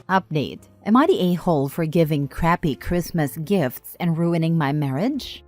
Update. Am I the a-hole for giving crappy Christmas gifts and ruining my marriage?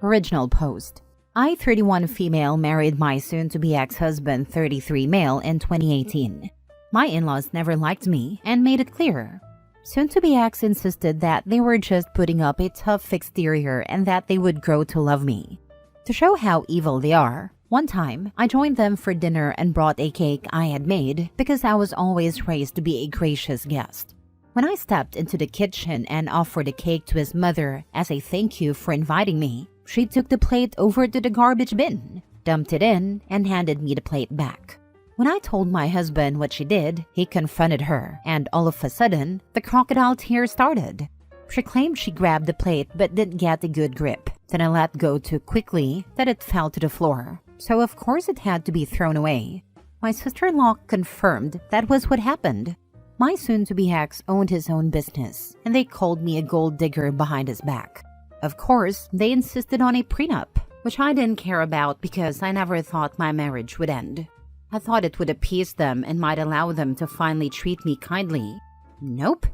Original post. I, 31 female, married my soon-to-be ex-husband, 33 male, in 2018. My in-laws never liked me and made it clear. Soon-to-be ex insisted that they were just putting up a tough exterior and that they would grow to love me. To show how evil they are, one time, I joined them for dinner and brought a cake I had made because I was always raised to be a gracious guest. When I stepped into the kitchen and offered a cake to his mother as a thank you for inviting me, she took the plate over to the garbage bin, dumped it in, and handed me the plate back. When I told my husband what she did, he confronted her, and all of a sudden, the crocodile tears started. She claimed she grabbed the plate but didn't get a good grip. Then I let go too quickly that it fell to the floor. So of course it had to be thrown away. My sister-in-law confirmed that was what happened. My soon-to-be ex owned his own business, and they called me a gold digger behind his back. Of course, they insisted on a prenup, which I didn't care about because I never thought my marriage would end. I thought it would appease them and might allow them to finally treat me kindly. Nope.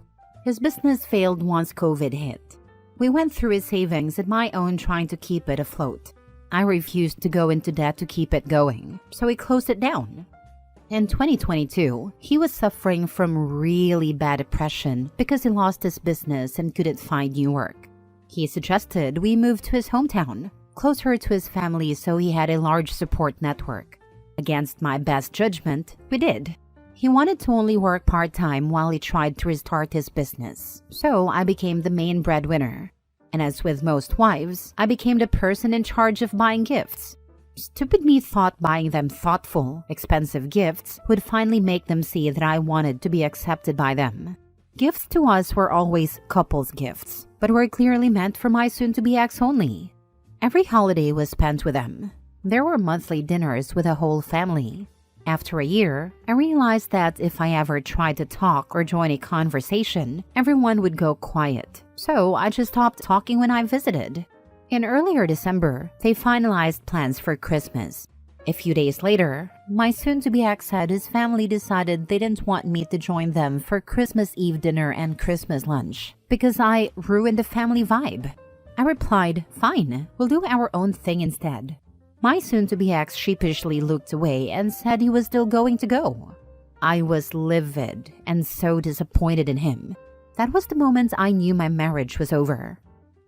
His business failed once COVID hit. We went through his savings and my own trying to keep it afloat. I refused to go into debt to keep it going, so he closed it down. In 2022, he was suffering from really bad depression because he lost his business and couldn't find new work. He suggested we move to his hometown, closer to his family so he had a large support network. Against my best judgment, we did. He wanted to only work part-time while he tried to restart his business, so I became the main breadwinner. And as with most wives, I became the person in charge of buying gifts. Stupid me thought buying them thoughtful, expensive gifts would finally make them see that I wanted to be accepted by them. Gifts to us were always couples gifts, but were clearly meant for my soon-to-be ex only. Every holiday was spent with them. There were monthly dinners with the whole family. After a year, I realized that if I ever tried to talk or join a conversation, everyone would go quiet. So I just stopped talking when I visited. In earlier December, they finalized plans for Christmas. A few days later, my soon-to-be ex said his family decided they didn't want me to join them for Christmas Eve dinner and Christmas lunch because I ruined the family vibe. I replied, fine, we'll do our own thing instead. My soon-to-be ex sheepishly looked away and said he was still going to go. I was livid and so disappointed in him. That was the moment I knew my marriage was over.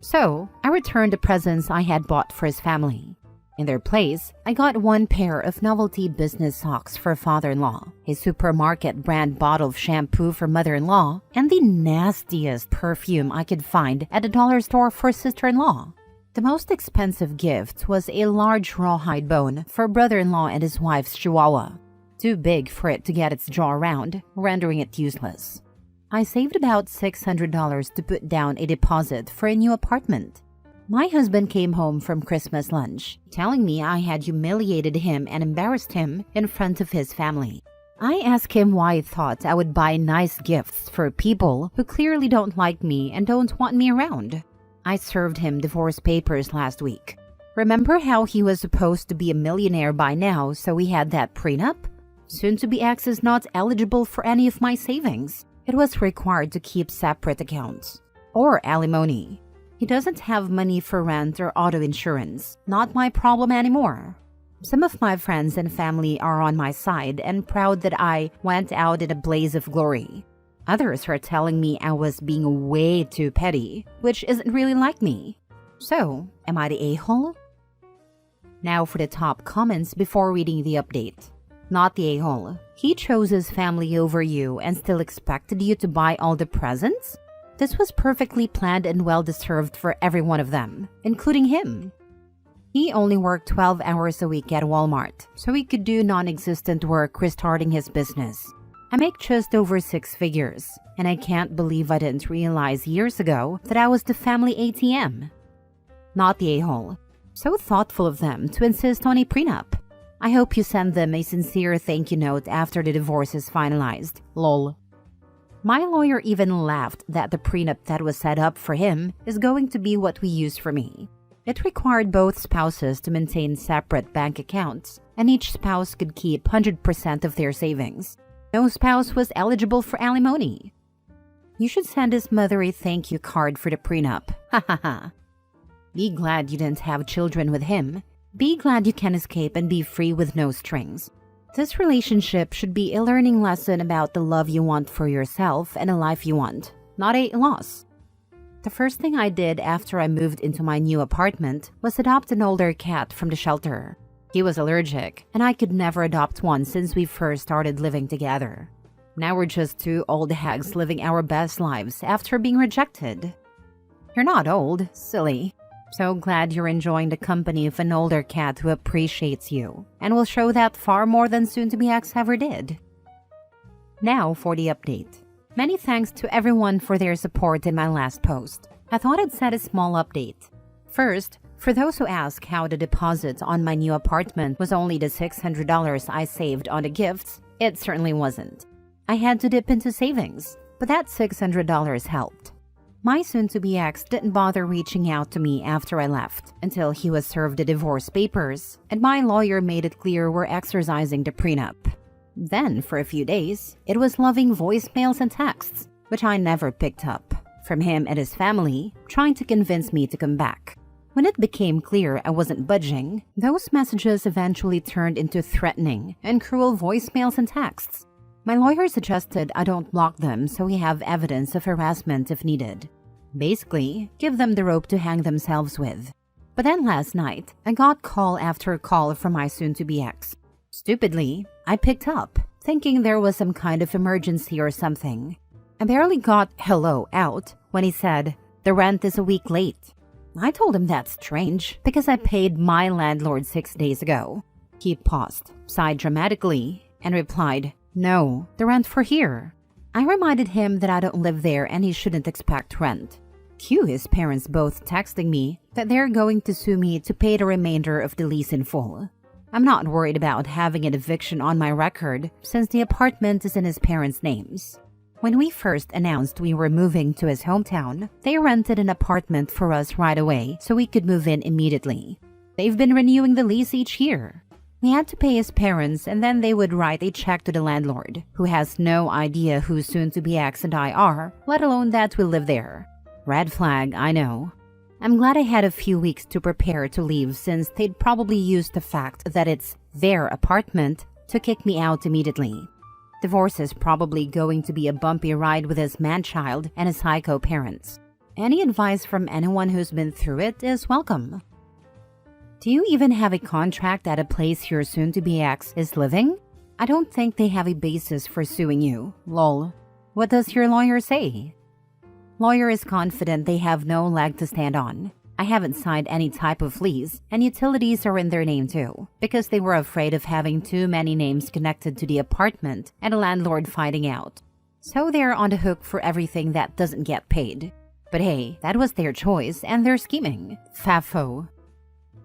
So, I returned the presents I had bought for his family. In their place, I got one pair of novelty business socks for father-in-law, a supermarket brand bottle of shampoo for mother-in-law, and the nastiest perfume I could find at a dollar store for sister-in-law. The most expensive gift was a large rawhide bone for brother-in-law and his wife's chihuahua, too big for it to get its jaw around, rendering it useless. I saved about $600 to put down a deposit for a new apartment. My husband came home from Christmas lunch, telling me I had humiliated him and embarrassed him in front of his family. I asked him why he thought I would buy nice gifts for people who clearly don't like me and don't want me around. I served him divorce papers last week. Remember how he was supposed to be a millionaire by now, so he had that prenup? Soon-to-be ex is not eligible for any of my savings. It was required to keep separate accounts. Or alimony. He doesn't have money for rent or auto insurance. Not my problem anymore. Some of my friends and family are on my side and proud that I went out in a blaze of glory. Others are telling me I was being way too petty, which isn't really like me. So, am I the a-hole? Now for the top comments before reading the update. Not the a-hole. He chose his family over you and still expected you to buy all the presents? This was perfectly planned and well-deserved for every one of them, including him. He only worked 12 hours a week at Walmart, so he could do non-existent work restarting his business. I make just over 6 figures, and I can't believe I didn't realize years ago that I was the family ATM. Not the a-hole. So thoughtful of them to insist on a prenup. I hope you send them a sincere thank you note after the divorce is finalized. Lol. My lawyer even laughed that the prenup that was set up for him is going to be what we use for me. It required both spouses to maintain separate bank accounts, and each spouse could keep 100% of their savings. No spouse was eligible for alimony. You should send his mother a thank you card for the prenup. Ha ha ha. Be glad you didn't have children with him. Be glad you can escape and be free with no strings. This relationship should be a learning lesson about the love you want for yourself and a life you want, not a loss. The first thing I did after I moved into my new apartment was adopt an older cat from the shelter. He was allergic, and I could never adopt one since we first started living together. Now we're just two old hags living our best lives after being rejected. You're not old, silly. So glad you're enjoying the company of an older cat who appreciates you, and will show that far more than soon-to-be ex ever did. Now for the update. Many thanks to everyone for their support in my last post. I thought I'd set a small update. First, for those who ask how the deposit on my new apartment was only the $600 I saved on the gifts, it certainly wasn't. I had to dip into savings, but that $600 helped. My soon-to-be ex didn't bother reaching out to me after I left until he was served the divorce papers, and my lawyer made it clear we're exercising the prenup. Then, for a few days, it was loving voicemails and texts, which I never picked up, from him and his family, trying to convince me to come back. When it became clear I wasn't budging, those messages eventually turned into threatening and cruel voicemails and texts. My lawyer suggested I don't block them so we have evidence of harassment if needed. Basically, give them the rope to hang themselves with. But then last night, I got call after call from my soon-to-be ex. Stupidly, I picked up, thinking there was some kind of emergency or something. I barely got hello out when he said, "The rent is a week late." I told him that's strange because I paid my landlord 6 days ago. He paused, sighed dramatically, and replied, "No, the rent for here." I reminded him that I don't live there and he shouldn't expect rent. Cue his parents both texting me that they're going to sue me to pay the remainder of the lease in full. I'm not worried about having an eviction on my record since the apartment is in his parents' names. When we first announced we were moving to his hometown, they rented an apartment for us right away so we could move in immediately. They've been renewing the lease each year. We had to pay his parents and then they would write a check to the landlord, who has no idea who soon-to-be ex and I are, let alone that we live there. Red flag, I know. I'm glad I had a few weeks to prepare to leave since they'd probably use the fact that it's their apartment to kick me out immediately. Divorce is probably going to be a bumpy ride with his man-child and his psycho parents. Any advice from anyone who's been through it is welcome. Do you even have a contract at a place your soon-to-be ex is living? I don't think they have a basis for suing you. Lol. What does your lawyer say? Lawyer is confident they have no leg to stand on. I haven't signed any type of lease, and utilities are in their name too, because they were afraid of having too many names connected to the apartment and a landlord finding out. So they're on the hook for everything that doesn't get paid. But hey, that was their choice and they're scheming. Fafo.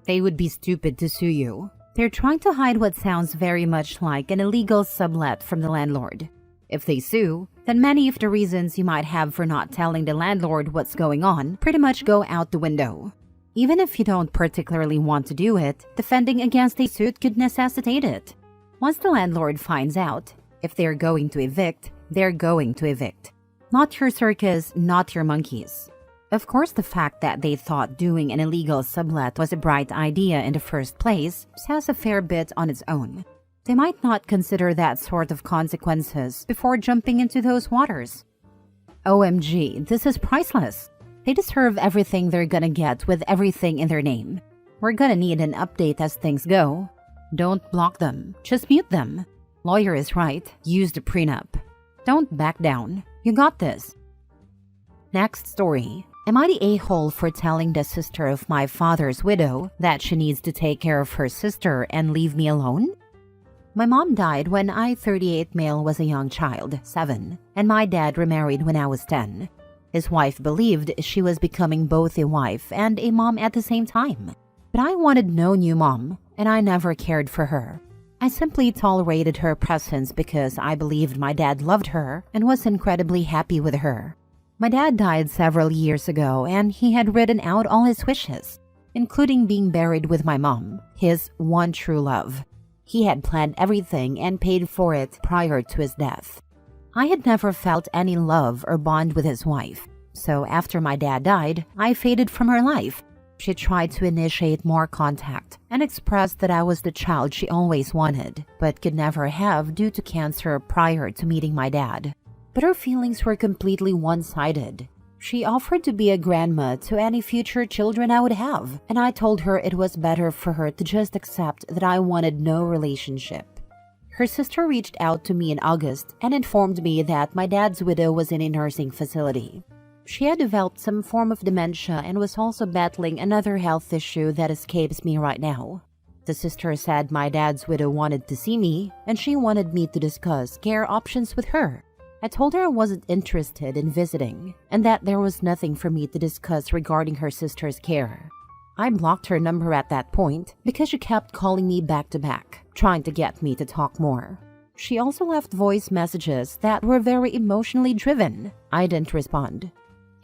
They would be stupid to sue you. They're trying to hide what sounds very much like an illegal sublet from the landlord. If they sue, then many of the reasons you might have for not telling the landlord what's going on pretty much go out the window. Even if you don't particularly want to do it, defending against a suit could necessitate it. Once the landlord finds out, if they're going to evict, they're going to evict. Not your circus, not your monkeys. Of course, the fact that they thought doing an illegal sublet was a bright idea in the first place says a fair bit on its own. They might not consider that sort of consequences before jumping into those waters. OMG, this is priceless. They deserve everything they're gonna get with everything in their name. We're gonna need an update as things go. Don't block them, just mute them. Lawyer is right, use the prenup. Don't back down, you got this. Next story. Am I the a-hole for telling the sister of my father's widow that she needs to take care of her sister and leave me alone? My mom died when I, 38 male, was a young child, 7, and my dad remarried when I was 10. His wife believed she was becoming both a wife and a mom at the same time. But I wanted no new mom, and I never cared for her. I simply tolerated her presence because I believed my dad loved her and was incredibly happy with her. My dad died several years ago and he had written out all his wishes, including being buried with my mom, his one true love. He had planned everything and paid for it prior to his death. I had never felt any love or bond with his wife, so after my dad died, I faded from her life. She tried to initiate more contact and expressed that I was the child she always wanted, but could never have due to cancer prior to meeting my dad. But her feelings were completely one-sided. She offered to be a grandma to any future children I would have, and I told her it was better for her to just accept that I wanted no relationship. Her sister reached out to me in August and informed me that my dad's widow was in a nursing facility. She had developed some form of dementia and was also battling another health issue that escapes me right now. The sister said my dad's widow wanted to see me, and she wanted me to discuss care options with her. I told her I wasn't interested in visiting, and that there was nothing for me to discuss regarding her sister's care. I blocked her number at that point because she kept calling me back to back, trying to get me to talk more. She also left voice messages that were very emotionally driven. I didn't respond.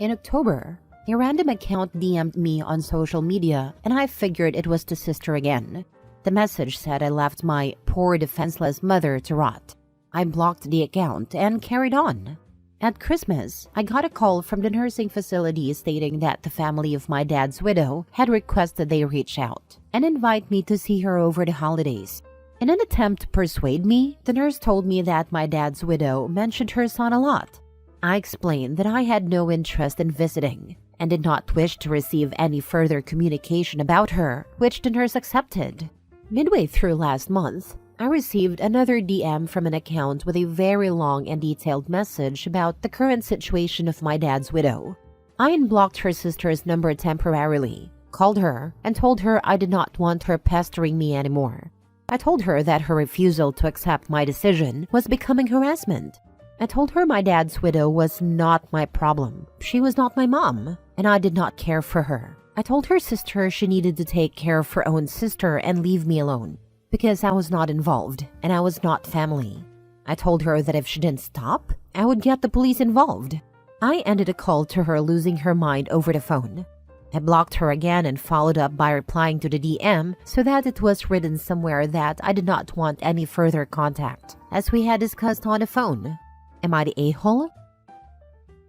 In October, a random account DM'd me on social media, and I figured it was the sister again. The message said I left my poor defenseless mother to rot. I blocked the account and carried on. At Christmas, I got a call from the nursing facility stating that the family of my dad's widow had requested they reach out and invite me to see her over the holidays. In an attempt to persuade me, the nurse told me that my dad's widow mentioned her son a lot. I explained that I had no interest in visiting and did not wish to receive any further communication about her, which the nurse accepted. Midway through last month, I received another DM from an account with a very long and detailed message about the current situation of my dad's widow. I unblocked her sister's number temporarily, called her, and told her I did not want her pestering me anymore. I told her that her refusal to accept my decision was becoming harassment. I told her my dad's widow was not my problem. She was not my mom, and I did not care for her. I told her sister she needed to take care of her own sister and leave me alone, because I was not involved and I was not family. I told her that if she didn't stop, I would get the police involved. I ended a call to her losing her mind over the phone. I blocked her again and followed up by replying to the DM so that it was written somewhere that I did not want any further contact, as we had discussed on the phone. Am I the a-hole?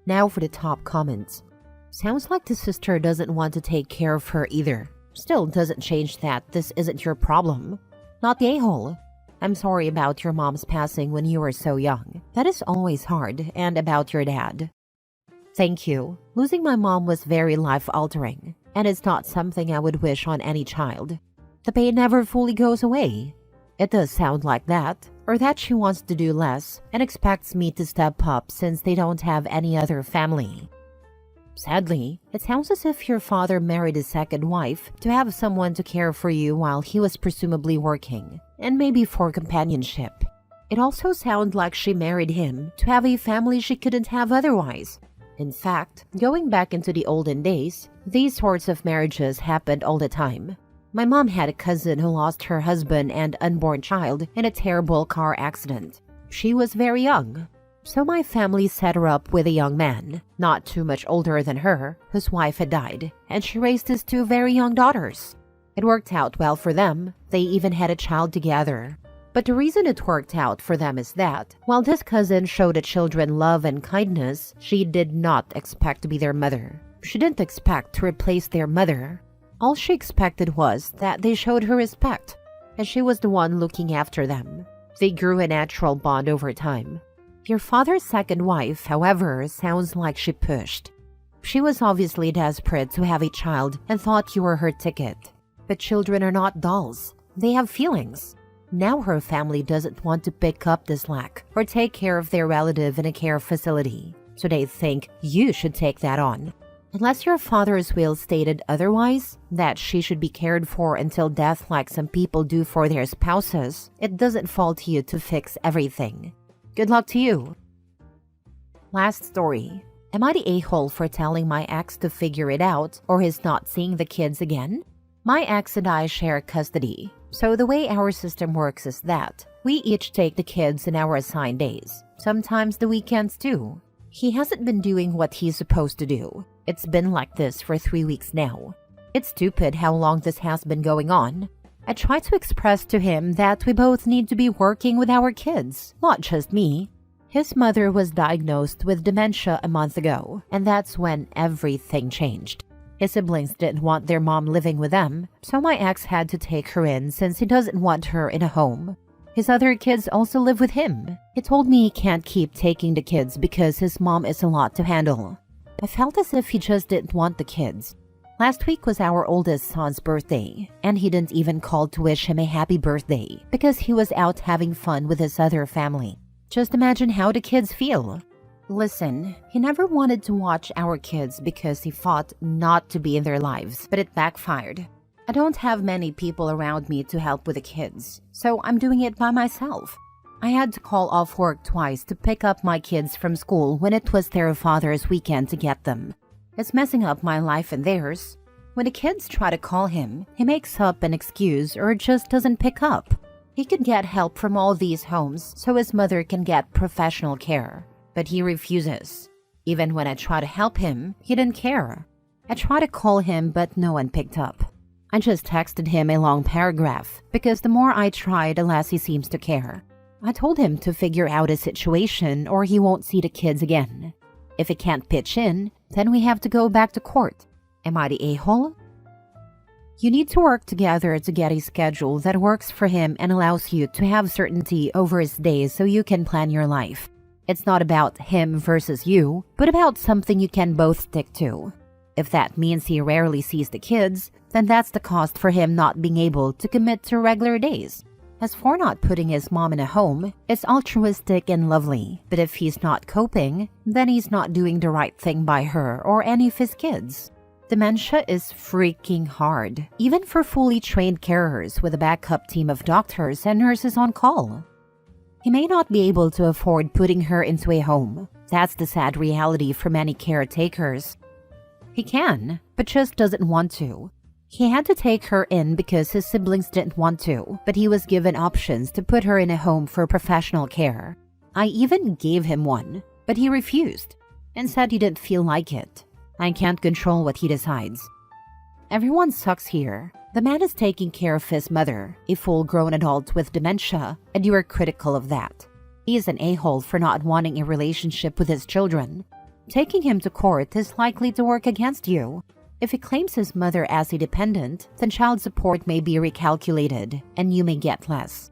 Now for the top comments. Sounds like the sister doesn't want to take care of her either. Still doesn't change that this isn't your problem. Not the a-hole. I'm sorry about your mom's passing when you were so young. That is always hard, and about your dad. Thank you. Losing my mom was very life-altering, and it's not something I would wish on any child. The pain never fully goes away. It does sound like that, or that she wants to do less and expects me to step up since they don't have any other family. Sadly, it sounds as if your father married a second wife to have someone to care for you while he was presumably working, and maybe for companionship. It also sounds like she married him to have a family she couldn't have otherwise. In fact, going back into the olden days, these sorts of marriages happened all the time. My mom had a cousin who lost her husband and unborn child in a terrible car accident. She was very young. So my family set her up with a young man, not too much older than her, whose wife had died, and she raised his two very young daughters. It worked out well for them. They even had a child together. But the reason it worked out for them is that, while this cousin showed the children love and kindness, she did not expect to be their mother. She didn't expect to replace their mother. All she expected was that they showed her respect, and she was the one looking after them. They grew a natural bond over time. Your father's second wife, however, sounds like she pushed. She was obviously desperate to have a child and thought you were her ticket. But children are not dolls. They have feelings. Now her family doesn't want to pick up the slack or take care of their relative in a care facility, so they think you should take that on. Unless your father's will stated otherwise, that she should be cared for until death like some people do for their spouses, it doesn't fall to you to fix everything. Good luck to you. Last story. Am I the a-hole for telling my ex to figure it out or his not seeing the kids again? My ex and I share custody, so the way our system works is that we each take the kids in our assigned days, sometimes the weekends too. He hasn't been doing what he's supposed to do. It's been like this for 3 weeks now. It's stupid how long this has been going on. I try to express to him that we both need to be working with our kids, not just me. His mother was diagnosed with dementia a month ago, and that's when everything changed. His siblings didn't want their mom living with them, so my ex had to take her in since he doesn't want her in a home. His other kids also live with him. He told me he can't keep taking the kids because his mom is a lot to handle. I felt as if he just didn't want the kids. Last week was our oldest son's birthday, and he didn't even call to wish him a happy birthday because he was out having fun with his other family. Just imagine how the kids feel. Listen, he never wanted to watch our kids because he fought not to be in their lives, but it backfired. I don't have many people around me to help with the kids, so I'm doing it by myself. I had to call off work twice to pick up my kids from school when it was their father's weekend to get them. It's messing up my life and theirs. When the kids try to call him, he makes up an excuse or just doesn't pick up. He could get help from all these homes so his mother can get professional care, but he refuses. Even when I try to help him, he didn't care. I try to call him, but no one picked up. I just texted him a long paragraph because the more I try, the less he seems to care. I told him to figure out a situation or he won't see the kids again. If he can't pitch in, then we have to go back to court. Am I the a-hole? You need to work together to get a schedule that works for him and allows you to have certainty over his days so you can plan your life. It's not about him versus you, but about something you can both stick to. If that means he rarely sees the kids, then that's the cost for him not being able to commit to regular days. As for not putting his mom in a home, it's altruistic and lovely, but if he's not coping, then he's not doing the right thing by her or any of his kids. Dementia is freaking hard, even for fully trained carers with a backup team of doctors and nurses on call. He may not be able to afford putting her into a home. That's the sad reality for many caretakers. He can, but just doesn't want to. He had to take her in because his siblings didn't want to, but he was given options to put her in a home for professional care. I even gave him one, but he refused and said he didn't feel like it. I can't control what he decides. Everyone sucks here. The man is taking care of his mother, a full-grown adult with dementia, and you are critical of that. He is an a-hole for not wanting a relationship with his children. Taking him to court is likely to work against you. If he claims his mother as a dependent, then child support may be recalculated, and you may get less.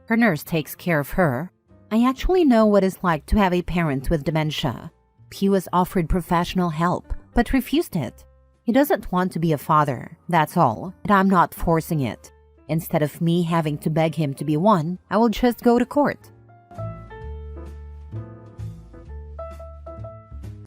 Her nurse takes care of her. I actually know what it's like to have a parent with dementia. He was offered professional help, but refused it. He doesn't want to be a father, that's all, and I'm not forcing it. Instead of me having to beg him to be one, I will just go to court.